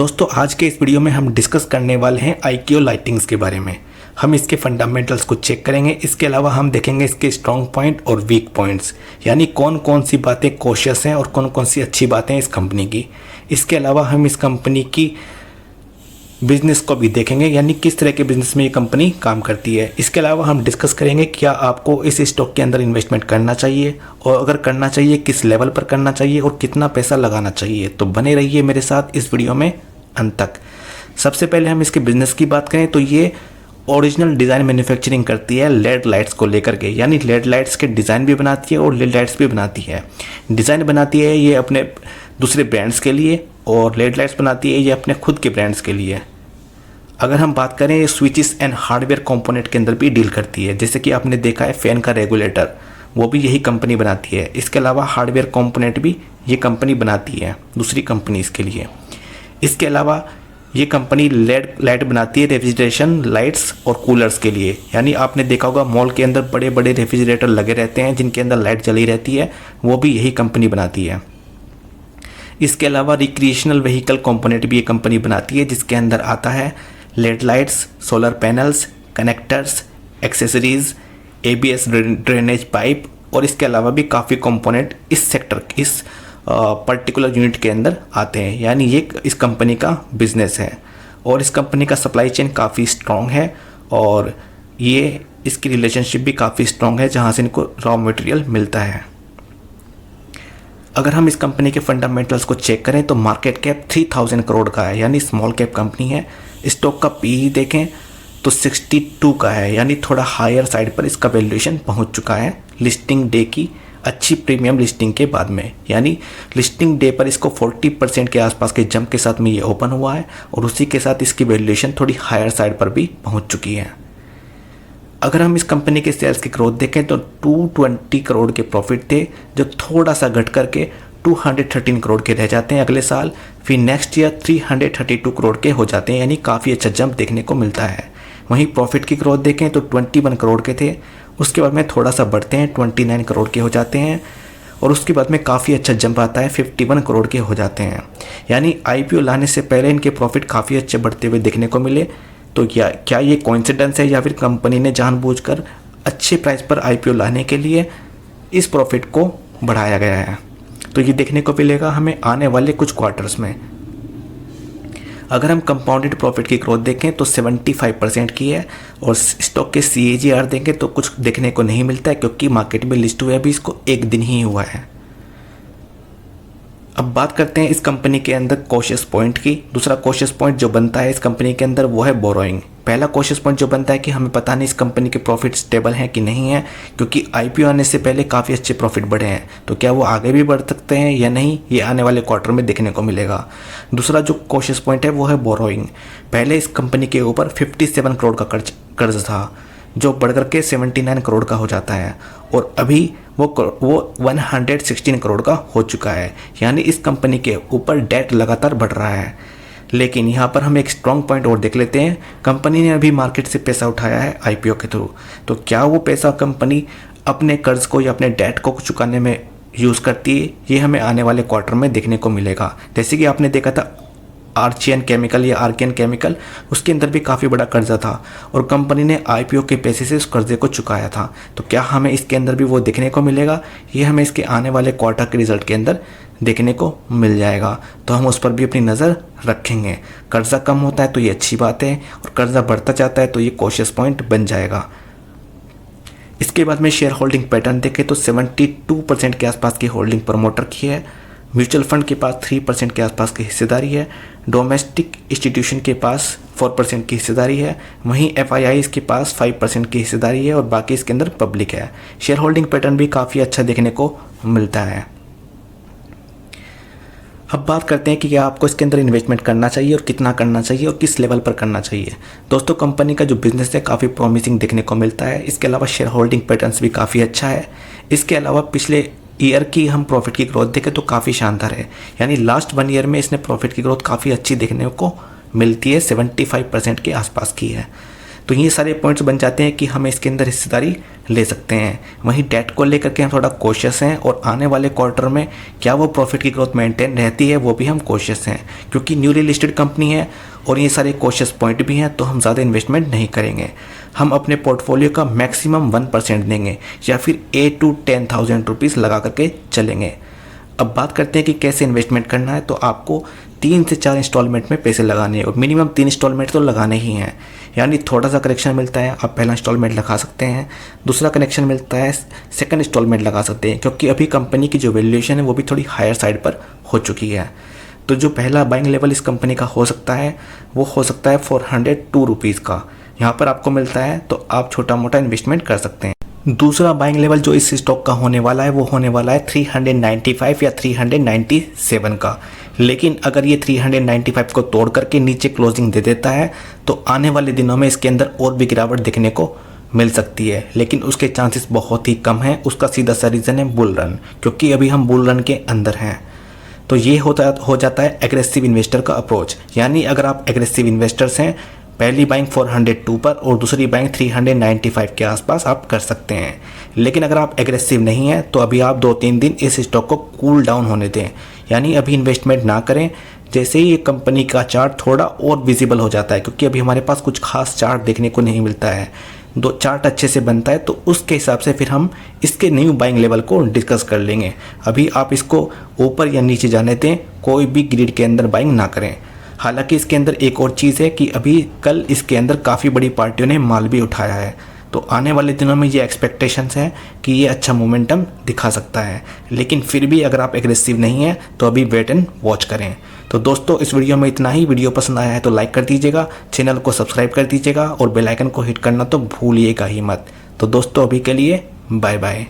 दोस्तों आज के इस वीडियो में हम डिस्कस करने वाले हैं IKO लाइटिंग्स के बारे में। हम इसके फंडामेंटल्स को चेक करेंगे। इसके अलावा हम देखेंगे इसके स्ट्रॉन्ग पॉइंट और वीक पॉइंट्स, यानी कौन कौन सी बातें कॉशियस हैं और कौन कौन सी अच्छी बातें हैं इस कंपनी की। इसके अलावा हम इस कंपनी की बिजनेस को भी देखेंगे, यानी किस तरह के बिजनेस में ये कंपनी काम करती है। इसके अलावा हम डिस्कस करेंगे क्या आपको इस स्टॉक के अंदर इन्वेस्टमेंट करना चाहिए, और अगर करना चाहिए किस लेवल पर करना चाहिए और कितना पैसा लगाना चाहिए। तो बने रहिए मेरे साथ इस वीडियो में अंत तक। सबसे पहले हम इसके बिजनेस की बात करें तो ये ओरिजिनल डिज़ाइन मैन्युफैक्चरिंग करती है लेड लाइट्स को लेकर के, यानी लेड लाइट्स के डिज़ाइन भी बनाती है और लेड लाइट्स भी बनाती है। डिज़ाइन बनाती है ये अपने दूसरे ब्रांड्स के लिए और लेड लाइट्स बनाती है ये अपने खुद के ब्रांड्स के लिए। अगर हम बात करें ये स्विचेस एंड हार्डवेयर कंपोनेंट के अंदर भी डील करती है, जैसे कि आपने देखा है फैन का रेगुलेटर वो भी यही कंपनी बनाती है। इसके अलावा हार्डवेयर कंपोनेंट भी ये कंपनी बनाती है दूसरी कंपनीज के लिए। इसके अलावा ये कंपनी लेड लाइट बनाती है रेफ्रिजरेशन लाइट्स और कूलर्स के लिए, यानी आपने देखा होगा मॉल के अंदर बड़े बड़े रेफ्रिजरेटर लगे रहते हैं जिनके अंदर लाइट जली रहती है, वो भी यही कंपनी बनाती है। इसके अलावा रिक्रिएशनल व्हीकल कंपोनेंट भी ये कंपनी बनाती है, जिसके अंदर आता है LED lights, solar panels, connectors, accessories, ABS drainage pipe, और इसके अलावा भी काफ़ी कंपोनेंट इस सेक्टर इस पर्टिकुलर यूनिट के अंदर आते हैं। यानी ये इस कंपनी का बिजनेस है और इस कंपनी का सप्लाई चेन काफ़ी स्ट्रॉन्ग है और ये इसकी रिलेशनशिप भी काफ़ी स्ट्रॉन्ग है जहाँ से इनको रॉ मटेरियल मिलता है। अगर हम इस कंपनी के फंडामेंटल्स को चेक करें तो मार्केट कैप 3000 करोड़ का है, यानी स्मॉल कैप कंपनी है। स्टॉक का PE देखें तो 62 का है, यानी थोड़ा हायर साइड पर इसका वैल्यूएशन पहुंच चुका है लिस्टिंग डे की अच्छी प्रीमियम लिस्टिंग के बाद में, यानी लिस्टिंग डे पर इसको 40% के आसपास के जंप के साथ में ये ओपन हुआ है और उसी के साथ इसकी वैल्यूएशन थोड़ी हायर साइड पर भी पहुंच चुकी है। अगर हम इस कंपनी के सेल्स की ग्रोथ देखें तो 220 करोड़ के प्रॉफिट थे, जो थोड़ा सा घट करके 213 करोड़ के रह जाते हैं अगले साल। फिर नेक्स्ट ईयर 332 करोड़ के हो जाते हैं, यानी काफ़ी अच्छा जंप देखने को मिलता है। वहीं प्रॉफिट की ग्रोथ देखें तो 21 करोड़ के थे, उसके बाद में थोड़ा सा बढ़ते हैं 29 करोड़ के हो जाते हैं और उसके बाद में काफ़ी अच्छा जंप आता है 51 करोड़ के हो जाते हैं। यानी IPO लाने से पहले इनके प्रॉफिट काफ़ी अच्छे बढ़ते हुए देखने को मिले। तो क्या ये कोइंसिडेंस है या फिर कंपनी ने जानबूझकर अच्छे प्राइस पर IPO लाने के लिए इस प्रॉफिट को बढ़ाया गया है। तो ये देखने को मिलेगा हमें आने वाले कुछ क्वार्टर्स में। अगर हम कंपाउंडेड प्रॉफिट की ग्रोथ देखें तो 75% की है और स्टॉक के CAGR देखें तो कुछ देखने को नहीं मिलता है, क्योंकि मार्केट में लिस्ट हुए अभी इसको एक दिन ही हुआ है। अब बात करते हैं इस कंपनी के अंदर कॉशियस पॉइंट की। दूसरा कॉशियस पॉइंट जो बनता है इस कंपनी के अंदर वो है बोरोइंग। पहला कॉशियस पॉइंट जो बनता है कि हमें पता नहीं इस कंपनी के प्रॉफिट स्टेबल हैं कि नहीं है, क्योंकि IPO आने से पहले काफ़ी अच्छे प्रॉफिट बढ़े हैं। तो क्या वो आगे भी बढ़ सकते हैं या नहीं, ये आने वाले क्वार्टर में देखने को मिलेगा। दूसरा जो कॉशियस पॉइंट है वो है बोरोइंग। पहले इस कंपनी के ऊपर 57 करोड़ का कर्ज था, जो बढ़कर के 79 करोड़ का हो जाता है और अभी वो 116 करोड़ का हो चुका है। यानी इस कंपनी के ऊपर डेट लगातार बढ़ रहा है। लेकिन यहाँ पर हम एक स्ट्रॉन्ग पॉइंट और देख लेते हैं। कंपनी ने अभी मार्केट से पैसा उठाया है IPO के थ्रू, तो क्या वो पैसा कंपनी अपने कर्ज को या अपने डेट को चुकाने में यूज़ करती है, ये हमें आने वाले क्वार्टर में देखने को मिलेगा। जैसे कि आपने देखा था आर्चियन केमिकल या आर्कियन केमिकल, उसके अंदर भी काफ़ी बड़ा कर्जा था और कंपनी ने IPO के पैसे से उस कर्जे को चुकाया था। तो क्या हमें इसके अंदर भी वो देखने को मिलेगा, ये हमें इसके आने वाले क्वार्टर के रिजल्ट के अंदर देखने को मिल जाएगा। तो हम उस पर भी अपनी नज़र रखेंगे। कर्जा कम होता है तो ये अच्छी बात है और कर्जा बढ़ता जाता है तो ये कॉशियस पॉइंट बन जाएगा। इसके बाद में शेयर होल्डिंग पैटर्न देखें तो 72% के आसपास की होल्डिंग प्रमोटर की है। म्यूचुअल फंड के पास 3% के आसपास की हिस्सेदारी है। डोमेस्टिक इंस्टीट्यूशन के पास 4% की हिस्सेदारी है। वहीं FIIs के पास 5% की हिस्सेदारी है और बाकी इसके अंदर पब्लिक है। शेयर होल्डिंग पैटर्न भी काफ़ी अच्छा देखने को मिलता है। अब बात करते हैं कि क्या आपको इसके अंदर इन्वेस्टमेंट करना चाहिए और कितना करना चाहिए और किस लेवल पर करना चाहिए। दोस्तों कंपनी का जो बिजनेस है काफ़ी प्रॉमिसिंग देखने को मिलता है। इसके अलावा शेयर होल्डिंग पैटर्न्स भी काफ़ी अच्छा है। इसके अलावा पिछले ईयर की हम प्रॉफिट की ग्रोथ देखें तो काफ़ी शानदार है, यानी लास्ट 1 ईयर में इसने प्रॉफिट की ग्रोथ काफ़ी अच्छी देखने को मिलती है, 75% के आसपास की है। तो ये सारे पॉइंट्स बन जाते हैं कि हम इसके अंदर हिस्सेदारी ले सकते हैं। वहीं डेट को लेकर के हम थोड़ा कोशियस हैं और आने वाले क्वार्टर में क्या वो प्रॉफिट की ग्रोथ मेंटेन रहती है वो भी हम कोशियस हैं, क्योंकि न्यूली लिस्टेड कंपनी है और ये सारे कोशियस पॉइंट भी हैं, तो हम ज़्यादा इन्वेस्टमेंट नहीं करेंगे। हम अपने पोर्टफोलियो का मैक्सिमम 1% देंगे या फिर 8 to 10,000 रुपीज़ लगा करके चलेंगे। अब बात करते हैं कि कैसे इन्वेस्टमेंट करना है। तो आपको 3 से 4 इंस्टॉलमेंट में पैसे लगाने हैं और मिनिमम 3 इंस्टॉलमेंट तो लगाने ही हैं। यानी थोड़ा सा करेक्शन मिलता है, आप पहला इंस्टॉलमेंट लगा सकते हैं, दूसरा कनेक्शन मिलता है सेकंड इंस्टॉलमेंट लगा सकते हैं, क्योंकि अभी कंपनी की जो वैल्यूएशन है वो भी थोड़ी हायर साइड पर हो चुकी है। तो जो पहला बाइंग लेवल इस कंपनी का हो सकता है वो हो सकता है 402 रुपीज़ का, यहाँ पर आपको मिलता है, तो आप छोटा मोटा इन्वेस्टमेंट कर सकते हैं। दूसरा बाइंग लेवल जो इस स्टॉक का होने वाला है वो होने वाला है 395 या 397 का। लेकिन अगर ये 395 को तोड़ करके नीचे क्लोजिंग दे देता है तो आने वाले दिनों में इसके अंदर और भी गिरावट देखने को मिल सकती है, लेकिन उसके चांसेस बहुत ही कम हैं। उसका सीधा सा रीज़न है बुल रन, क्योंकि अभी हम बुल रन के अंदर हैं। तो ये हो जाता है एग्रेसिव इन्वेस्टर का अप्रोच। यानी अगर आप एग्रेसिव इन्वेस्टर्स हैं, पहली बाइंग 402 पर और दूसरी बाइंग 395 के आसपास आप कर सकते हैं। लेकिन अगर आप एग्रेसिव नहीं हैं तो अभी आप 2-3 दिन इस स्टॉक को कूल डाउन होने दें, यानी अभी इन्वेस्टमेंट ना करें। जैसे ही ये कंपनी का चार्ट थोड़ा और विजिबल हो जाता है, क्योंकि अभी हमारे पास कुछ खास चार्ट देखने को नहीं मिलता है, 2 चार्ट अच्छे से बनता है तो उसके हिसाब से फिर हम इसके न्यू बाइंग लेवल को डिस्कस कर लेंगे। अभी आप इसको ऊपर या नीचे जाने दें, कोई भी ग्रिड के अंदर बाइंग ना करें। हालांकि इसके अंदर एक और चीज़ है कि अभी कल इसके अंदर काफ़ी बड़ी पार्टियों ने माल भी उठाया है, तो आने वाले दिनों में ये एक्सपेक्टेशंस हैं कि ये अच्छा मोमेंटम दिखा सकता है। लेकिन फिर भी अगर आप एग्रेसिव नहीं हैं तो अभी वेट एंड वॉच करें। तो दोस्तों इस वीडियो में इतना ही। वीडियो पसंद आया है तो लाइक कर दीजिएगा, चैनल को सब्सक्राइब कर दीजिएगा और बेल आइकन को हिट करना तो भूलिएगा ही मत। तो दोस्तों अभी के लिए बाय बाय।